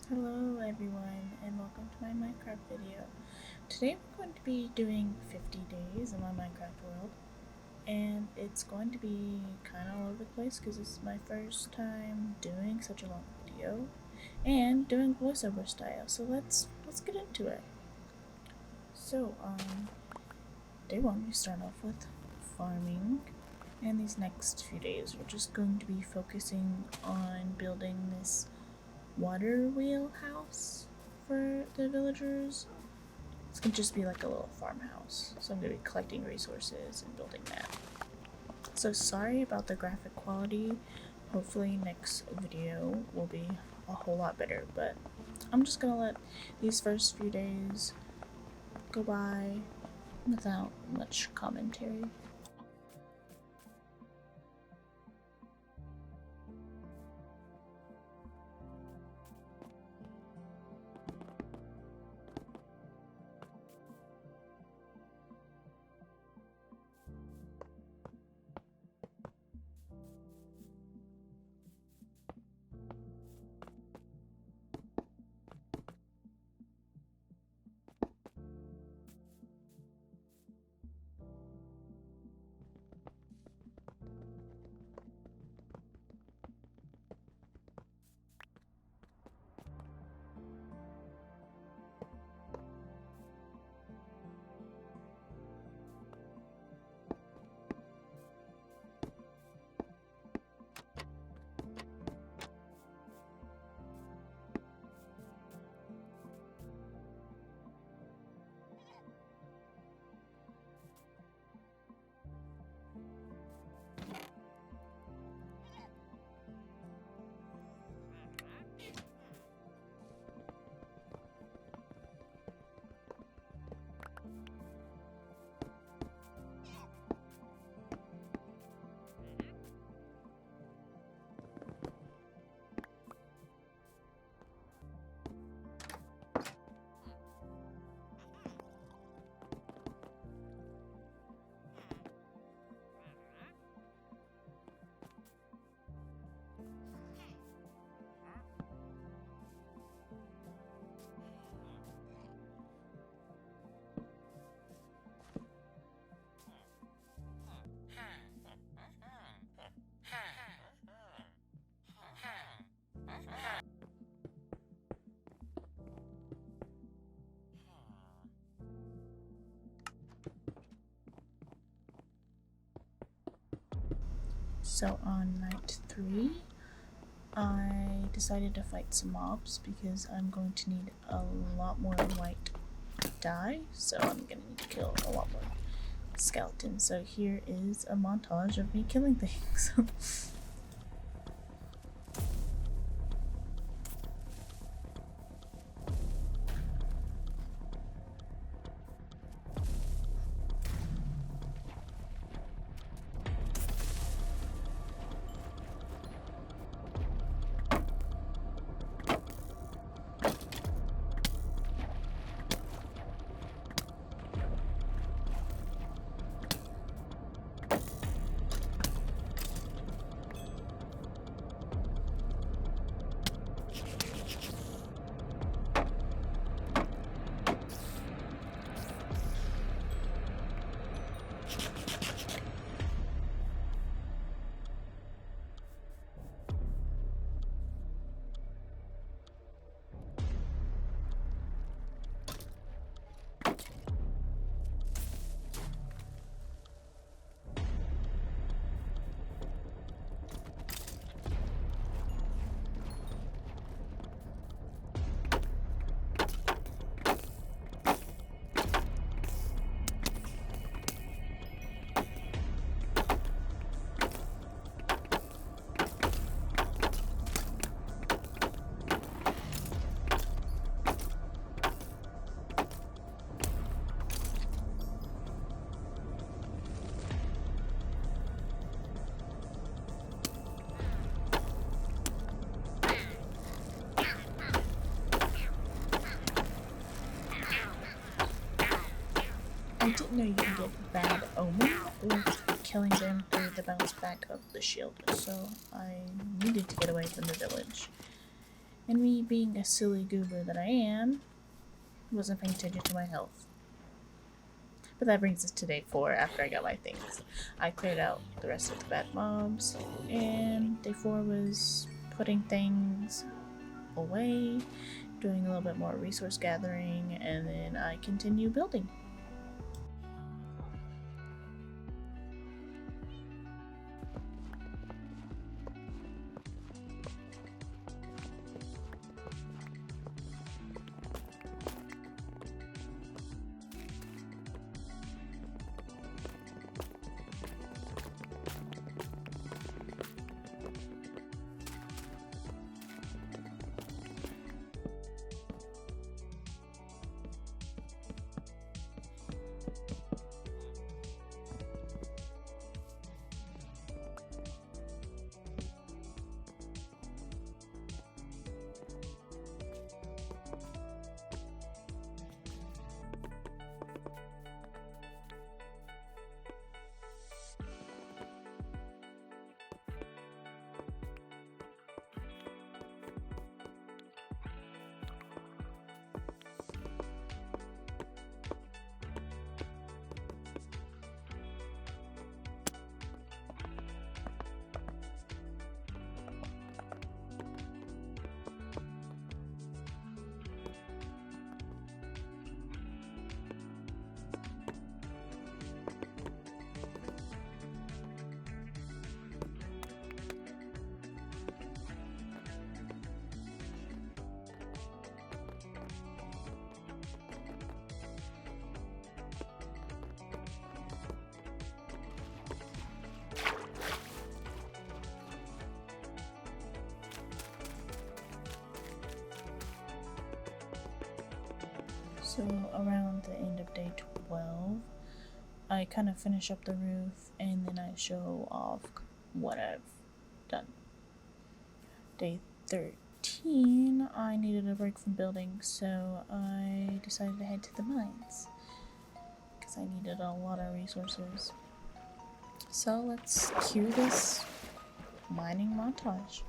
Hello everyone and welcome to my Minecraft video. Today we're going to be doing 50 days in my Minecraft world, and it's going to be kind of all over the place because this is my first time doing such a long video and doing voiceover style. So let's get into it. So day one we start off with farming, and these next few days we're just going to be focusing on building this water wheel house for the villagers. It's gonna just be like a little farmhouse, so I'm gonna be collecting resources and building that. So sorry about the graphic quality. Hopefully next video will be a whole lot better, but I'm just gonna let these first few days go by without much commentary. So on night 3, I decided to fight some mobs because I'm going to need a lot more white dye, so I'm gonna need to kill a lot more skeletons. So here is a montage of me killing things. I didn't know you can get bad omen with killing them through the bounce back of the shield, so I needed to get away from the village. And me being a silly goober that I am, wasn't paying attention to my health. But that brings us to day 4 after I got my things. I cleared out the rest of the bad mobs, and day 4 was putting things away, doing a little bit more resource gathering, and then I continue building. So around the end of day 12, I kind of finish up the roof and then I show off what I've done. Day 13, I needed a break from building, so I decided to head to the mines because I needed a lot of resources. So let's cue this mining montage.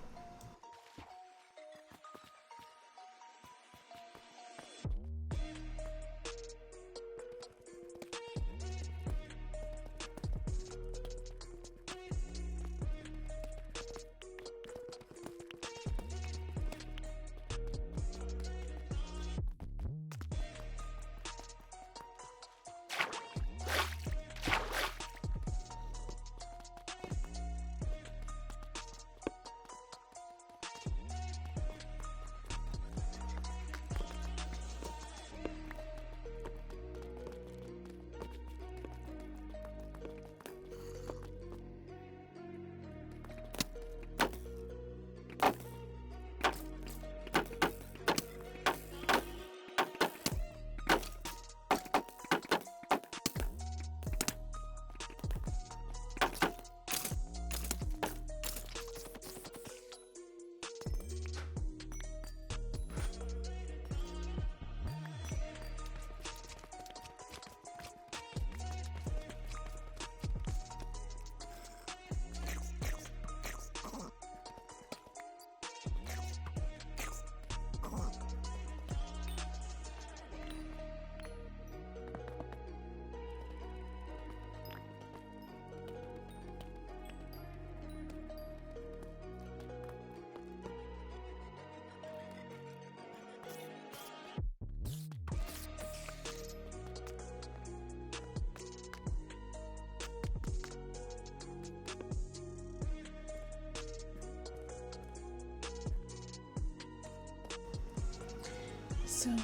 So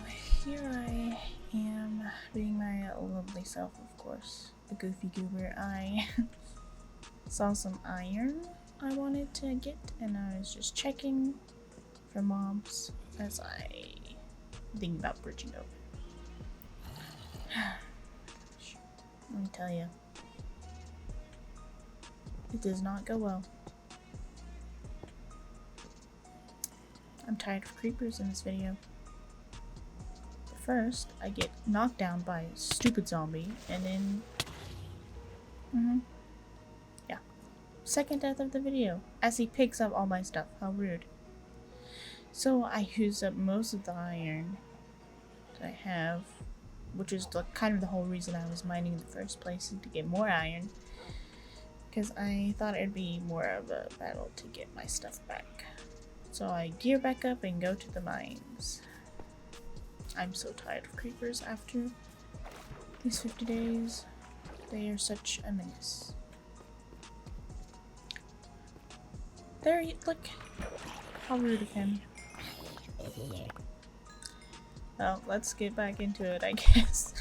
here I am, being my lovely self, of course, the goofy goober. I saw some iron I wanted to get, and I was just checking for mobs as I think about bridging over. Let me tell you, it does not go well. I'm tired of creepers in this video. First, I get knocked down by a stupid zombie, and then... yeah. Second death of the video, as he picks up all my stuff. How rude. So I used up most of the iron that I have, which is kind of the whole reason I was mining in the first place, is to get more iron. Because I thought it'd be more of a battle to get my stuff back. So I gear back up and go to the mines. I'm so tired of creepers after these 50 days. They are such a menace. There, look. How rude of him. Well, let's get back into it, I guess.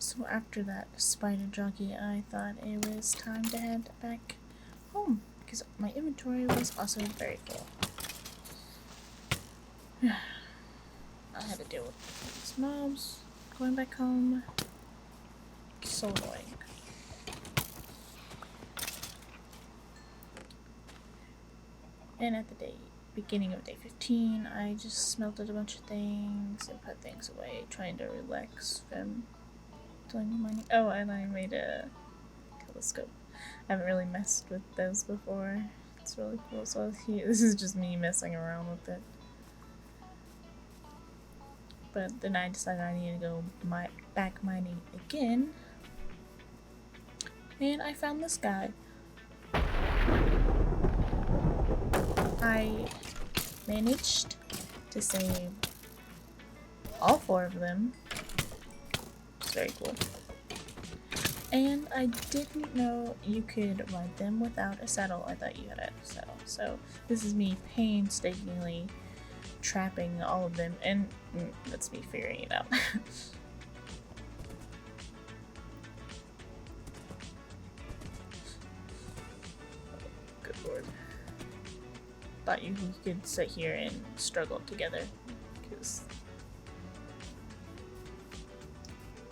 So after that spider jockey, I thought it was time to head back home because my inventory was also very full. I had to deal with these mobs. Going back home. So annoying. And at the beginning of day 15, I just smelted a bunch of things and put things away, trying to relax from doing the mining. Oh, and I made a telescope. I haven't really messed with those before. It's really cool. So this is just me messing around with it. But then I decided I need to go back mining again. And I found this guy. I managed to save all 4 of them. It's very cool. And I didn't know you could ride them without a saddle. I thought you had a saddle. So this is me painstakingly trapping all of them, and that's me figuring it out. Good lord. Thought you could sit here and struggle together, because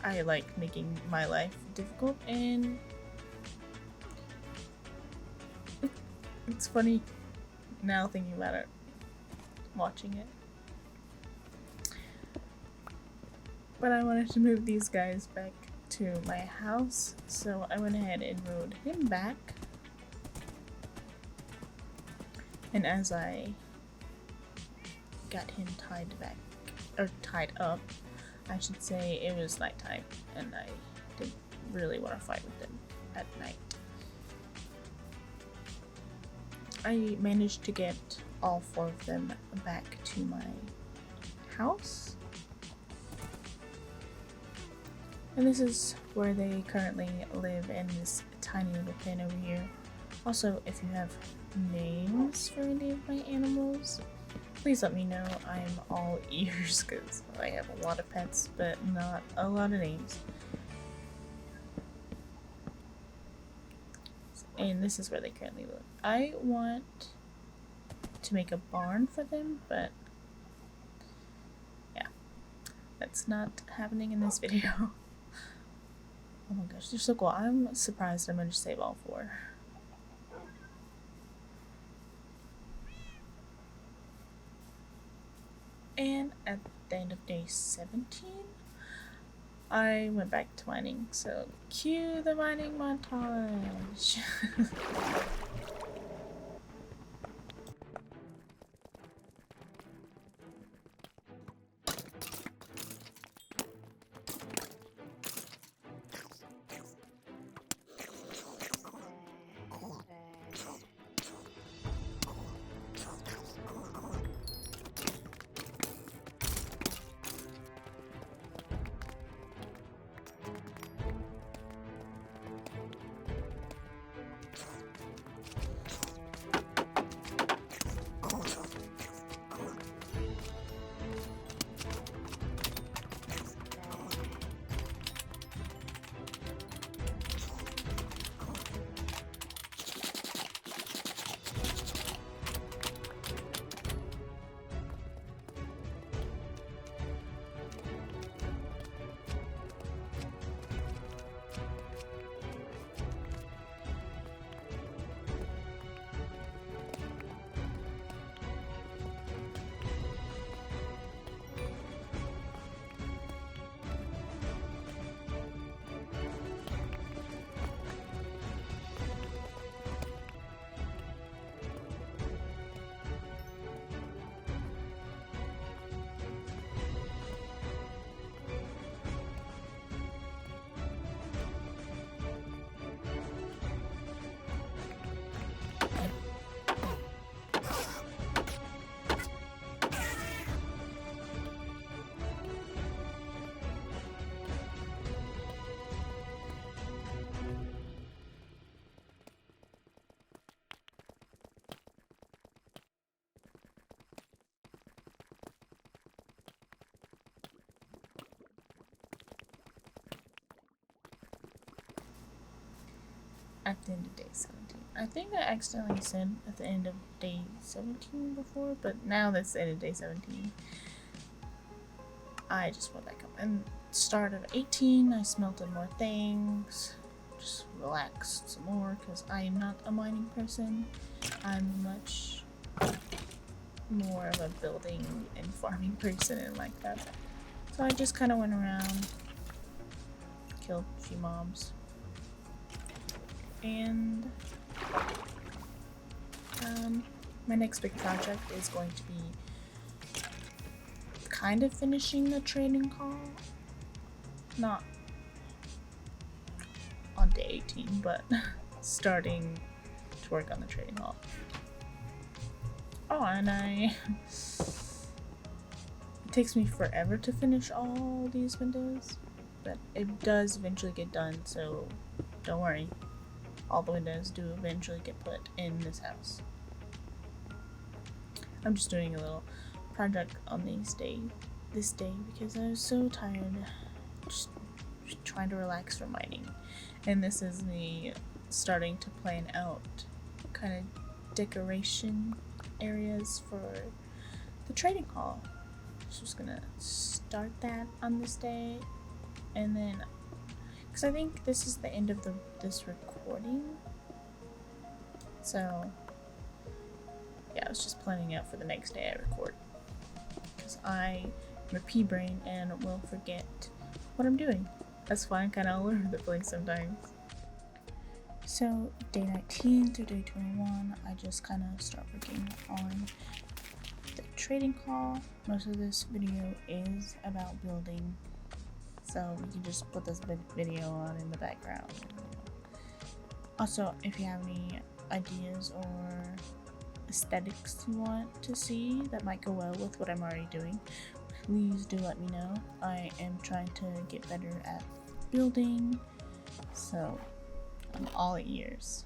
I like making my life difficult, and it's funny now thinking about it, watching it. But I wanted to move these guys back to my house, so I went ahead and rode him back. And as I got him tied up, I should say, it was nighttime, and I didn't really want to fight with them at night. I managed to get all 4 of them back to my house. And this is where they currently live, in this tiny little pen over here. Also, if you have names for any of my animals, please let me know. I'm all ears because I have a lot of pets, but not a lot of names. And this is where they currently live. I want to make a barn for them, but yeah, that's not happening in this video. Oh my gosh, they're so cool. I'm surprised I managed to save all 4. And at the end of day 17, I went back to mining. So cue the mining montage. at the end of day 17. I think I accidentally said at the end of day 17 before, but now that's the end of day 17. I just went back up and start of 18. I smelted more things, just relaxed some more because I am not a mining person. I'm much more of a building and farming person and like that. So I just kind of went around, killed a few mobs, and my next big project is going to be kind of finishing the trading hall. Not on day 18, but starting to work on the trading hall. Oh, and it takes me forever to finish all these windows, but it does eventually get done, so don't worry. All the windows do eventually get put in this house. I'm just doing a little project on this day because I was so tired, just trying to relax from mining. And this is me starting to plan out kind of decoration areas for the trading hall. So just gonna start that on this day, and then because I think this is the end of this recording, so yeah, I was just planning out for the next day I record because I'm a pea brain and will forget what I'm doing. That's why I'm kind of all over the place sometimes. So day 19 through day 21, I just kind of start working on the trading hall. Most of this video is about building, so we can just put this video on in the background. Also, if you have any ideas or aesthetics you want to see that might go well with what I'm already doing, please do let me know. I am trying to get better at building, so I'm all ears.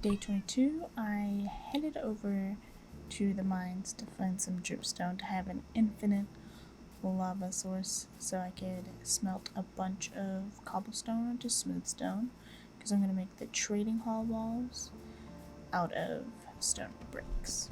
Day 22, I headed over to the mines to find some dripstone to have an infinite lava source so I could smelt a bunch of cobblestone into smooth stone because I'm going to make the trading hall walls out of stone bricks.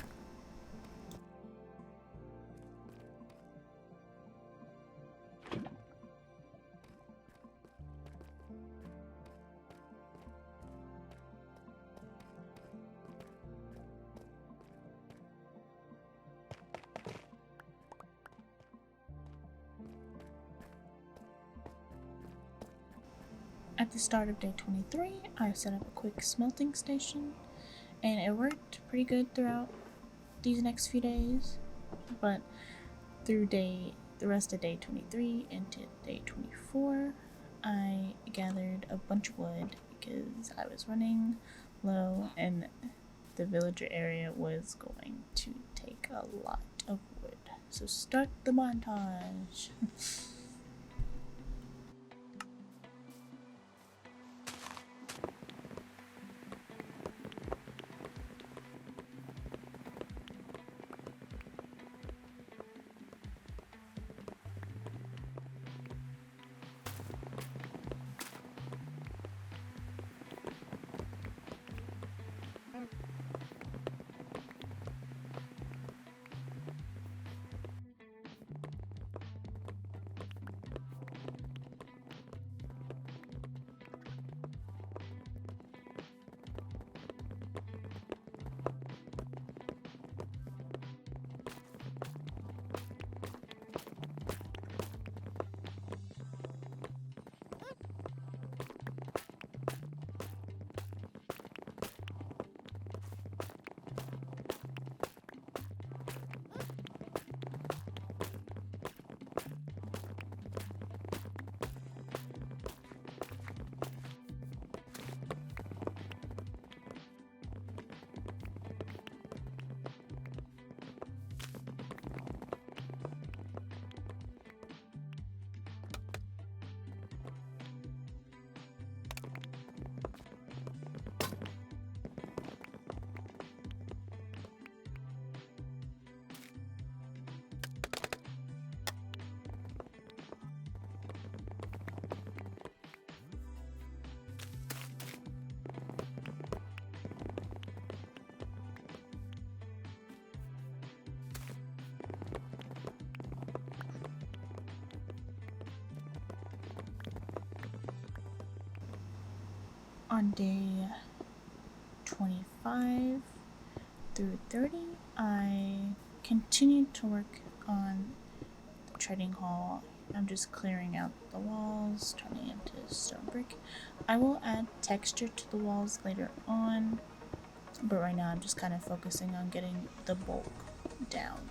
At the start of day 23, I set up a quick smelting station, and it worked pretty good throughout these next few days, but through the rest of day 23 into day 24, I gathered a bunch of wood because I was running low and the villager area was going to take a lot of wood. So start the montage. On day 25 through 30, I continued to work on the trading hall. I'm just clearing out the walls, turning into stone brick. I will add texture to the walls later on, but right now I'm just kind of focusing on getting the bulk down.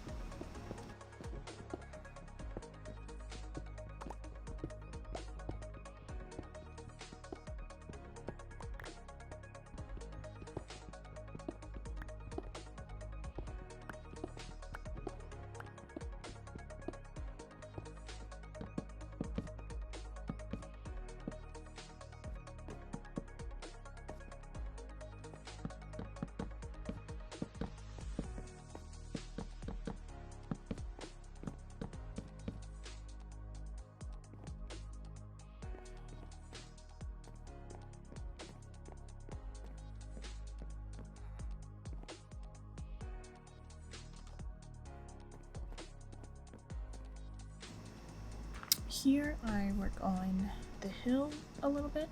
Here I work on the hill a little bit,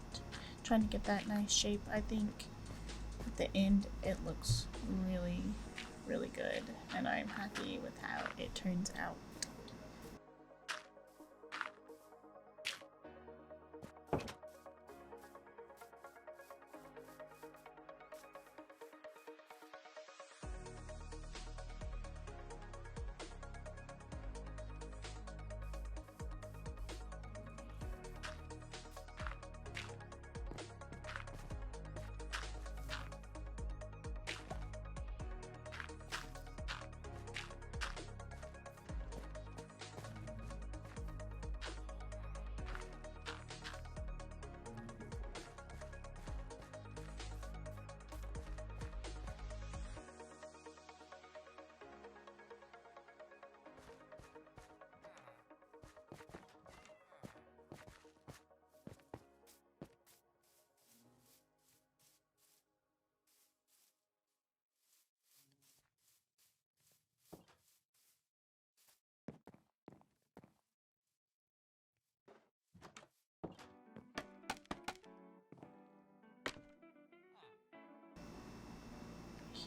trying to get that nice shape. I think at the end it looks really, really good, and I'm happy with how it turns out.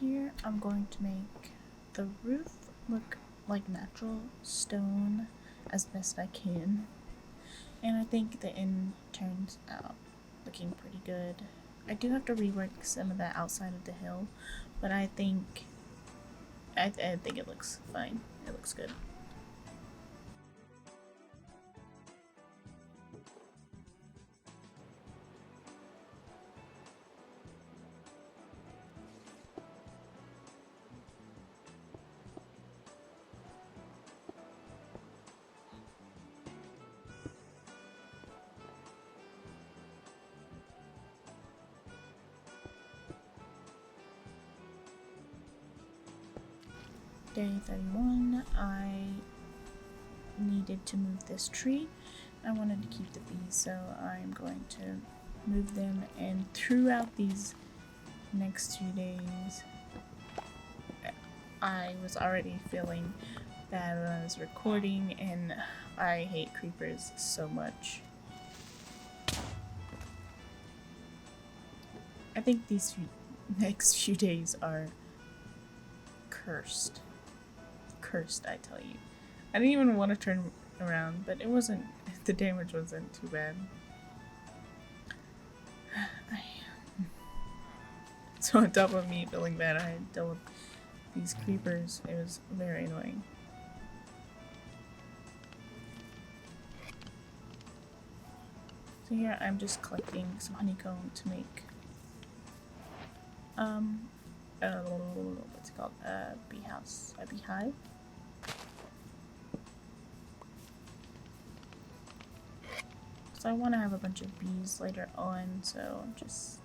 Here I'm going to make the roof look like natural stone as best I can, and I think the end turns out looking pretty good. I do have to rework some of the outside of the hill, but I think it looks fine. It looks good. Day 31, I needed to move this tree. I wanted to keep the bees, so I'm going to move them, and throughout these next 2 days, I was already feeling bad when I was recording, and I hate creepers so much. I think these next few days are cursed. Cursed, I tell you. I didn't even want to turn around, but it wasn't, the damage wasn't too bad. So on top of me feeling bad, I had dealt with these creepers. It was very annoying. So here I'm just collecting some honeycomb to make what's it called? A bee house. A beehive. So I want to have a bunch of bees later on, so I'm just...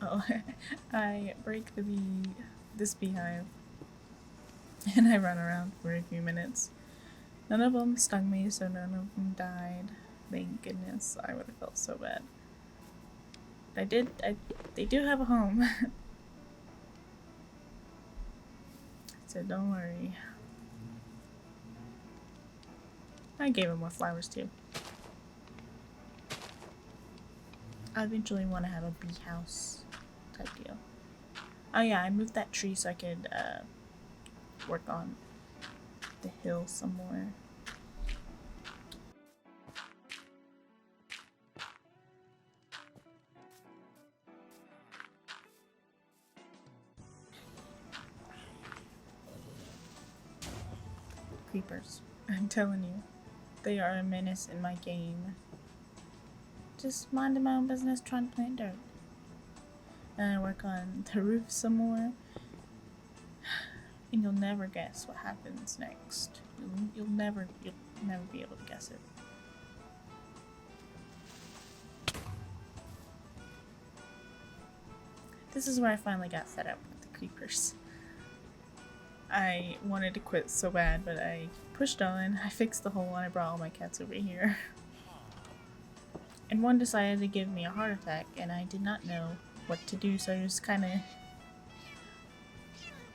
Oh, I break this beehive, and I run around for a few minutes. None of them stung me, so none of them died. Thank goodness. I would have felt so bad. They do have a home. So don't worry. I gave them more flowers too. I eventually want to have a bee house type deal. Oh yeah, I moved that tree so I could work on the hill some more. Creepers. I'm telling you, they are a menace in my game. Just minding my own business trying to plant dirt. And I work on the roof some more. And you'll never guess what happens next. You'll never be able to guess it. This is where I finally got fed up with the creepers. I wanted to quit so bad, but I pushed on, I fixed the hole, and I brought all my cats over here. And one decided to give me a heart attack, and I did not know what to do, so I just kinda...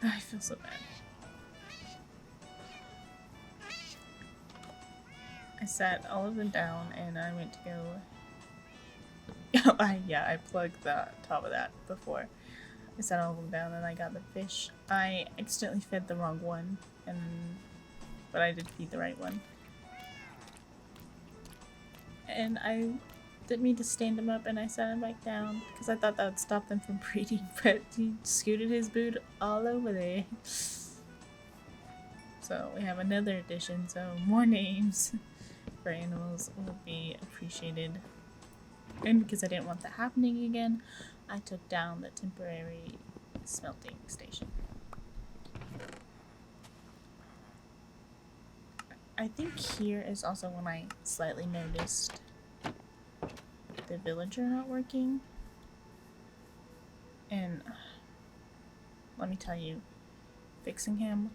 I feel so bad. I sat all of them down, and I went to go... I plugged the top of that before. I set all of them down and I got the fish. I accidentally fed the wrong one, but I did feed the right one. And I didn't mean to stand him up and I set him back down because I thought that would stop them from breeding, but he scooted his boot all over there. So we have another addition, so more names for animals will be appreciated. And because I didn't want that happening again, I took down the temporary smelting station. I think here is also when I slightly noticed the villager not working. And let me tell you, fixing him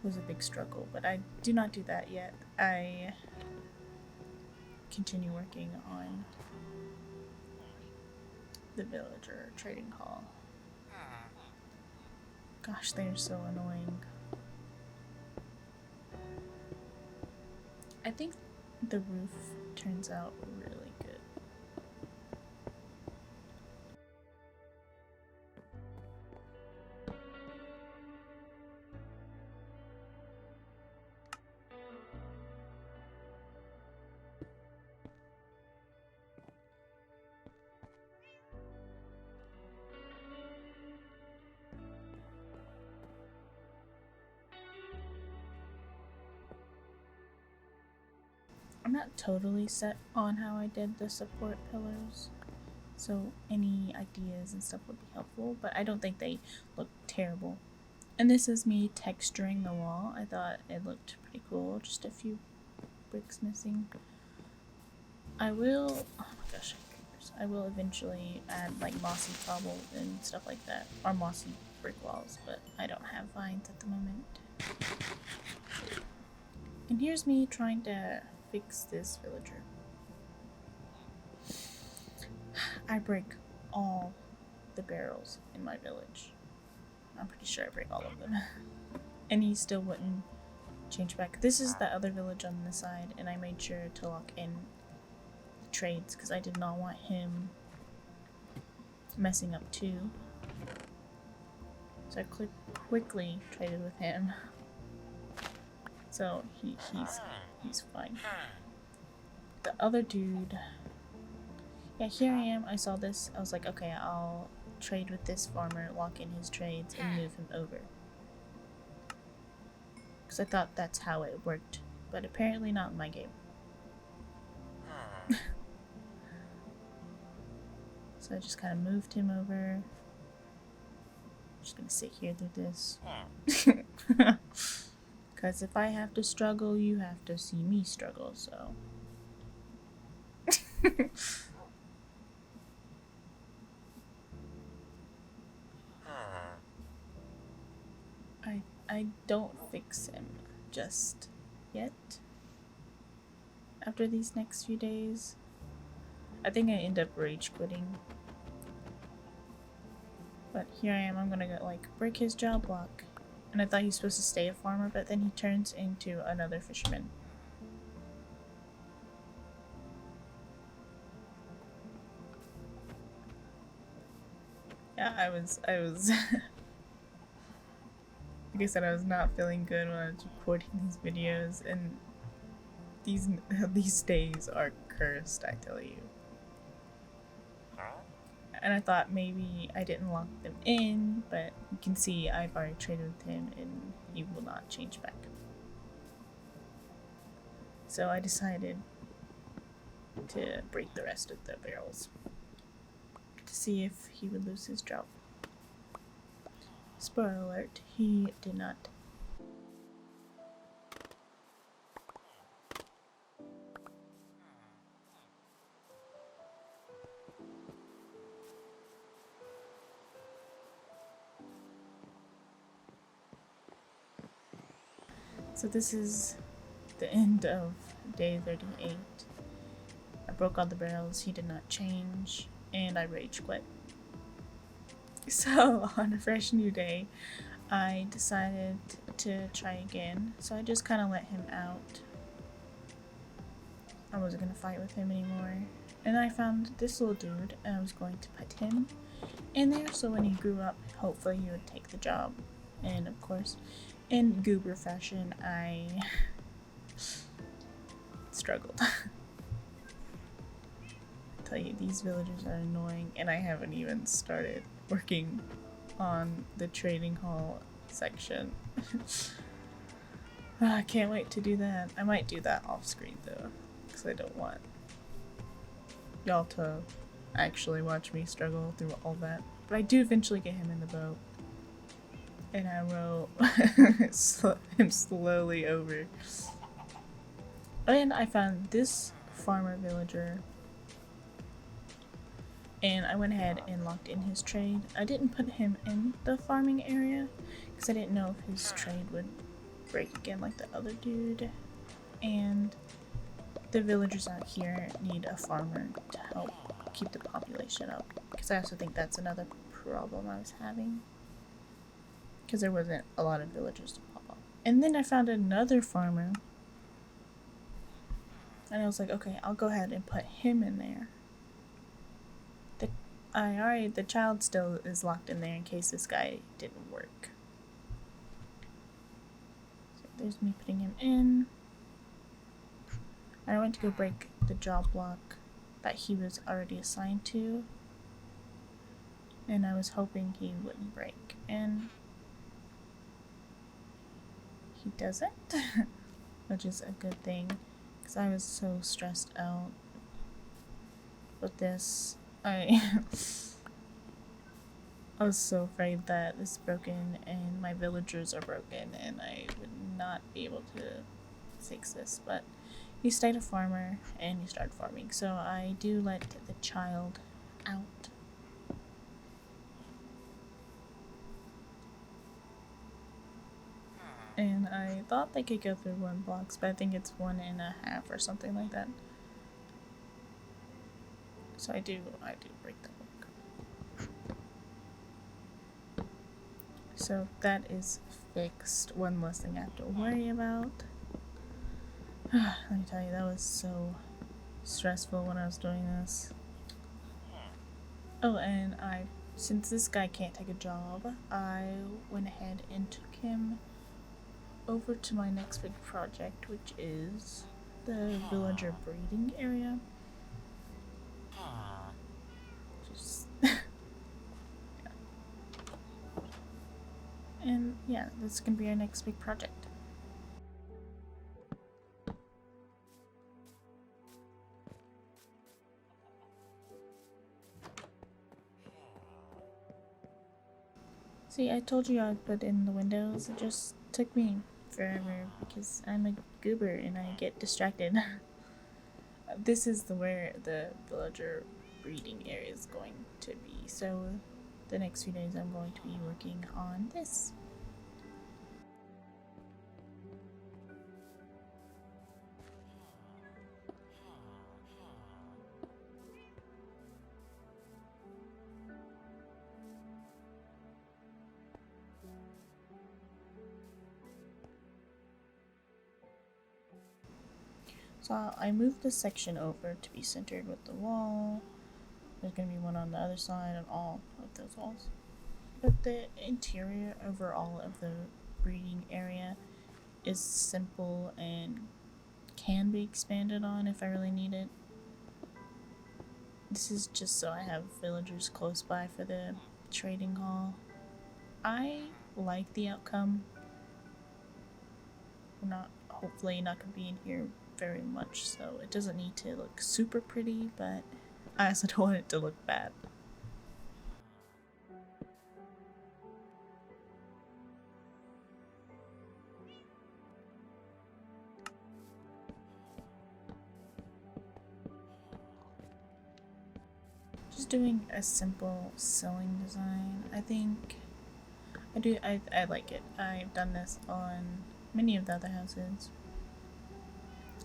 was a big struggle, but I do not do that yet. I continue working on the villager trading hall. Gosh, they are so annoying. I think the roof turns out really good. I'm not totally set on how I did the support pillars, so any ideas and stuff would be helpful, but I don't think they look terrible. And this is me texturing the wall. I thought it looked pretty cool, just a few bricks missing. I will, oh my gosh, I will eventually add like mossy cobble and stuff like that, or mossy brick walls, but I don't have vines at the moment. And here's me trying to fix this villager. I break all the barrels in my village. I'm pretty sure I break all of them. And he still wouldn't change back. This is the other village on this side, and I made sure to lock in the trades because I did not want him messing up too. So I quickly traded with him. So he's fine. The other dude, yeah, here I am. I saw this. I was like, okay, I'll trade with this farmer, lock in his trades, and move him over. Because I thought that's how it worked, but apparently not in my game. So I just kind of moved him over. I'm just gonna sit here through this. Because if I have to struggle, you have to see me struggle, so. I don't fix him just yet. After these next few days, I think I end up rage quitting. But here I am, I'm gonna go, like, break his job block. And I thought he was supposed to stay a farmer, but then he turns into another fisherman. Yeah, I was like I said, I was not feeling good when I was recording these videos, and these days are cursed, I tell you. And I thought maybe I didn't lock them in, but you can see I've already traded with him and he will not change back. So I decided to break the rest of the barrels to see if he would lose his job. Spoiler alert, he did not. So this is the end of day 38. I broke all the barrels, he did not change, and I rage quit. So on a fresh new day, I decided to try again. So I just kind of let him out. I wasn't going to fight with him anymore. And I found this little dude, and I was going to put him in there so when he grew up, hopefully he would take the job. And of course, in goober fashion, I struggled. I tell you, these villagers are annoying, and I haven't even started working on the trading hall section. I can't wait to do that. I might do that off screen though, because I don't want y'all to actually watch me struggle through all that. But I do eventually get him in the boat, and I row him slowly over. And I found this farmer villager, and I went ahead and locked in his trade. I didn't put him in the farming area because I didn't know if his trade would break again like the other dude. And the villagers out here need a farmer to help keep the population up, because I also think that's another problem I was having, because there wasn't a lot of villagers to pop up. And then I found another farmer, and I was like, okay, I'll go ahead and put him in there. The child still is locked in there in case this guy didn't work. So there's me putting him in. I went to go break the job block that he was already assigned to, and I was hoping he wouldn't break, and he doesn't, which is a good thing, because I was so stressed out with this. I was so afraid that this is broken and my villagers are broken and I would not be able to fix this, but he stayed a farmer and he started farming, so I do let the child out. And I thought they could go through 1 blocks, but I think it's 1.5 or something like that. So I do break the block. So that is fixed. One less thing I have to worry about. Let me tell you, that was so stressful when I was doing this. Oh, and since this guy can't take a job, I went ahead and took him over to my next big project, which is the villager breeding area. Just yeah. And yeah, this is gonna be our next big project. See, I told you I'd put in the windows. It just took me forever because I'm a goober and I get distracted. This is where the villager breeding area is going to be. So the next few days I'm going to be working on this. So I moved this section over to be centered with the wall, There's gonna be one on the other side on all of those walls. But the interior overall of the breeding area is simple and can be expanded on if I really need it. This is just so I have villagers close by for the trading hall. I like the outcome. I'm hopefully not gonna be in here very much, so it doesn't need to look super pretty, but I also don't want it to look bad. Just doing a simple sewing design. I think I like it. I've done this on many of the other houses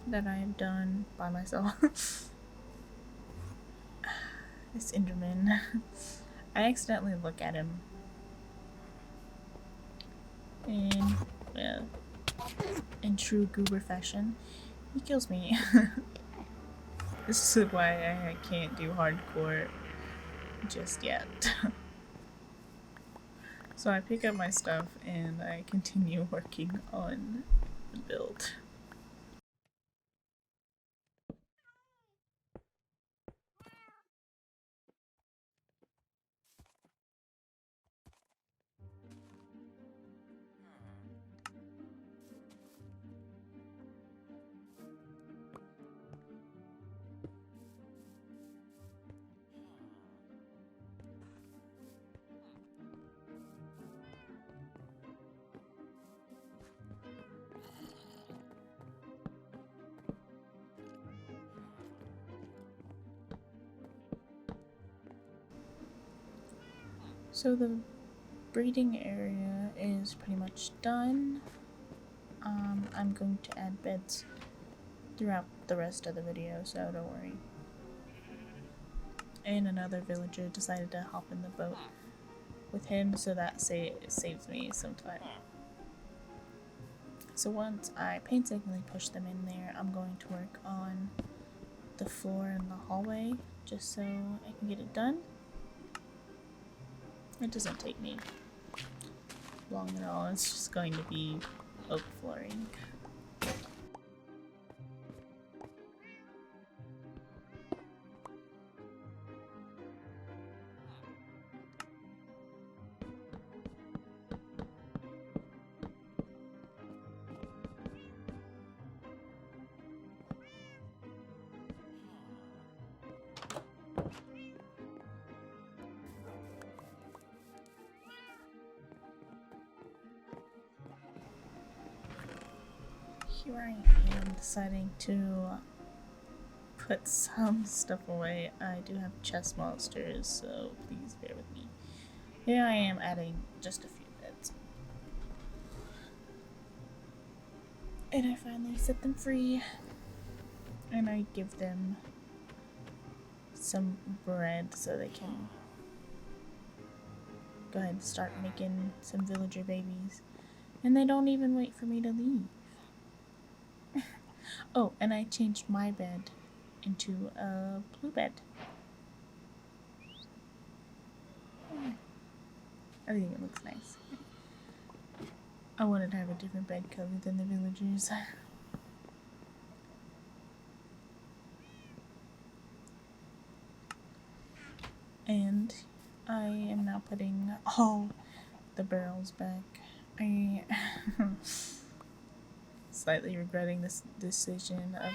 that I've done by myself. This Enderman. I accidentally look at him. And, well, in true goober fashion, he kills me. This is why I can't do hardcore just yet. So I pick up my stuff and I continue working on the build. So the breeding area is pretty much done. I'm going to add beds throughout the rest of the video, so don't worry. And another villager decided to hop in the boat with him, so that saves me some time. So once I painstakingly push them in there, I'm going to work on the floor in the hallway just so I can get it done. It doesn't take me long at all, it's just going to be oak flooring. Here I am deciding to put some stuff away. I do have chest monsters, so please bear with me. Here I am adding just a few beds. And I finally set them free. And I give them some bread so they can go ahead and start making some villager babies. And they don't even wait for me to leave. Oh, and I changed my bed into a blue bed. I think it looks nice. I wanted to have a different bed color than the villagers. And I am now putting all the barrels back. I slightly regretting this decision of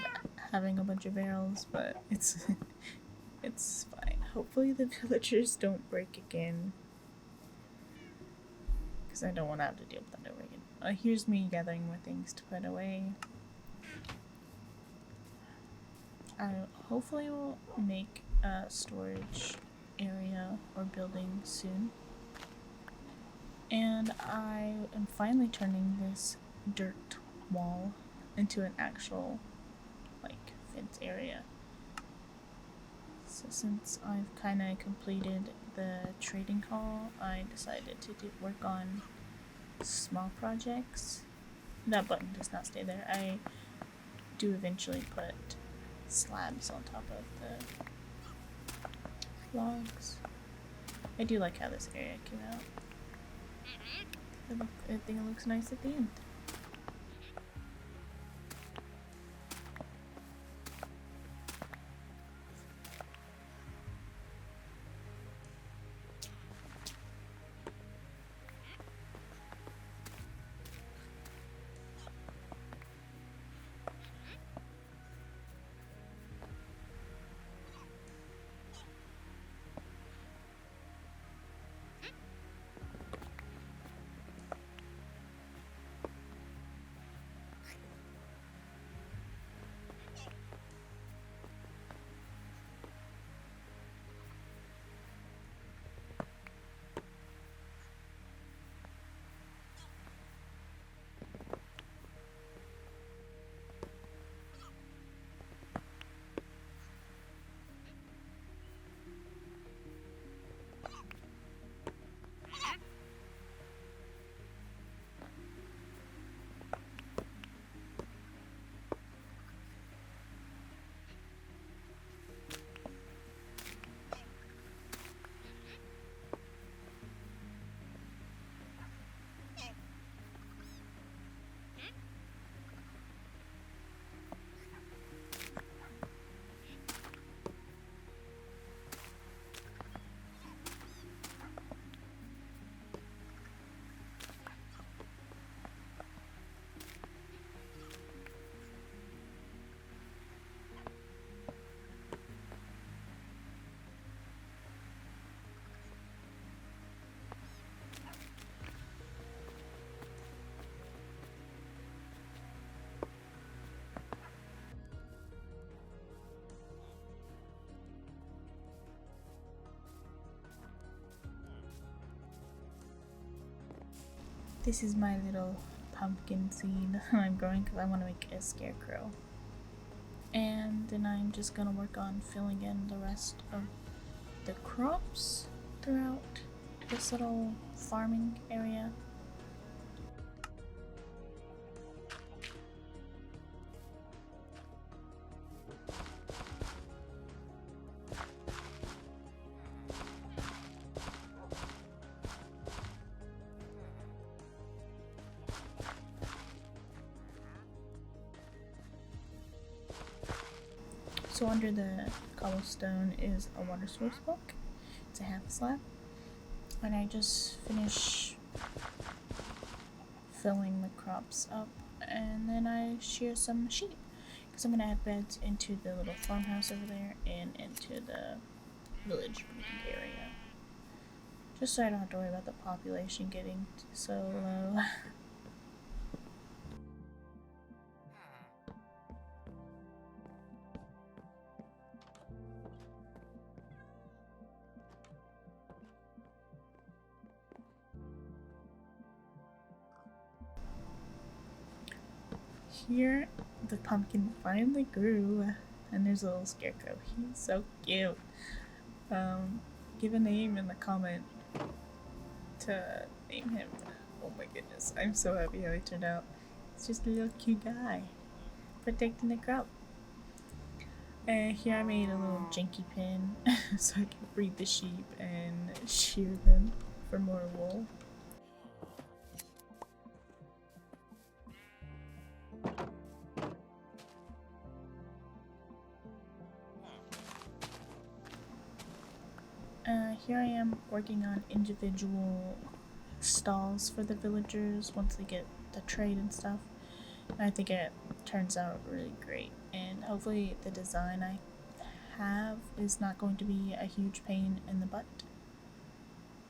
having a bunch of barrels, but it's it's fine. Hopefully the villagers don't break again, because I don't want to have to deal with that over again. Here's me gathering more things to put away. I hopefully will make a storage area or building soon. And I am finally turning this dirt wall into an actual fence area. So since I've kind of completed the trading hall, I decided to work on small projects. That button does not stay there. I do eventually put slabs on top of the vlogs. I do like how this area came out. I think it looks nice at the end. This is my little pumpkin seed I'm growing because I want to make a scarecrow. And then I'm just gonna work on filling in the rest of the crops throughout this little farming area. So under the cobblestone is a water source block. It's a half slab. And I just finish filling the crops up, and then I shear some sheep because I'm gonna add beds into the little farmhouse over there and into the village breeding area, just so I don't have to worry about the population getting so low. Here, the pumpkin finally grew, and there's a little scarecrow. He's so cute. Give a name in the comment to name him. Oh my goodness, I'm so happy how he turned out. It's just a little cute guy protecting the crop. And here I made a little janky pen so I can breed the sheep and shear them for more wool. Here I am working on individual stalls for the villagers once they get the trade and stuff. And I think it turns out really great, and hopefully the design I have is not going to be a huge pain in the butt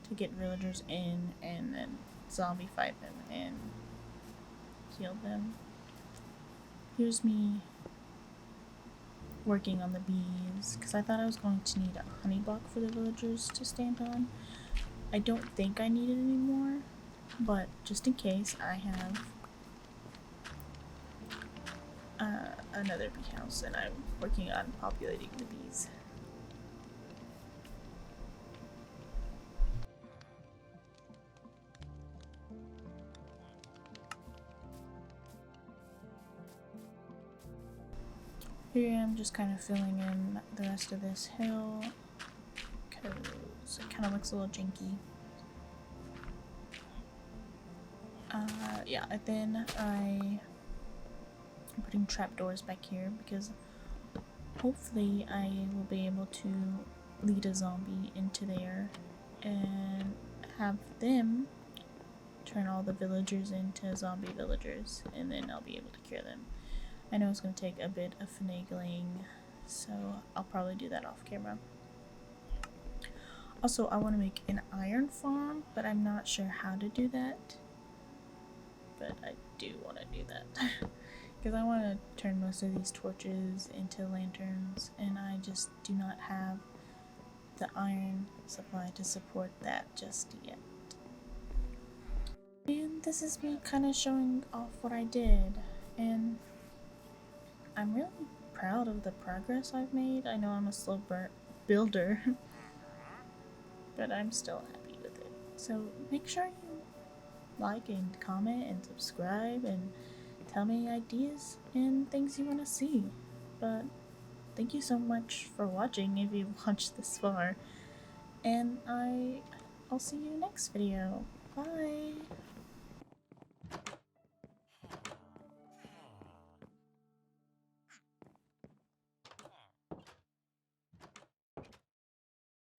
to get villagers in and then zombie fight them and heal them. Here's me working on the bees because I thought I was going to need a honey block for the villagers to stand on. I don't think I need it anymore, but just in case, I have another bee house and I'm working on populating the bees. Here I am just kind of filling in the rest of this hill because it kind of looks a little janky. Yeah, and then I'm putting trapdoors back here because hopefully I will be able to lead a zombie into there and have them turn all the villagers into zombie villagers, and then I'll be able to cure them. I know it's going to take a bit of finagling, so I'll probably do that off camera. Also, I want to make an iron farm, but I'm not sure how to do that. But I do want to do that. Because I want to turn most of these torches into lanterns, and I just do not have the iron supply to support that just yet. And this is me kind of showing off what I did, and I'm really proud of the progress I've made. I know I'm a slow builder, but I'm still happy with it. So make sure you like and comment and subscribe and tell me ideas and things you want to see. But thank you so much for watching if you've watched this far, and I'll see you next video. Bye!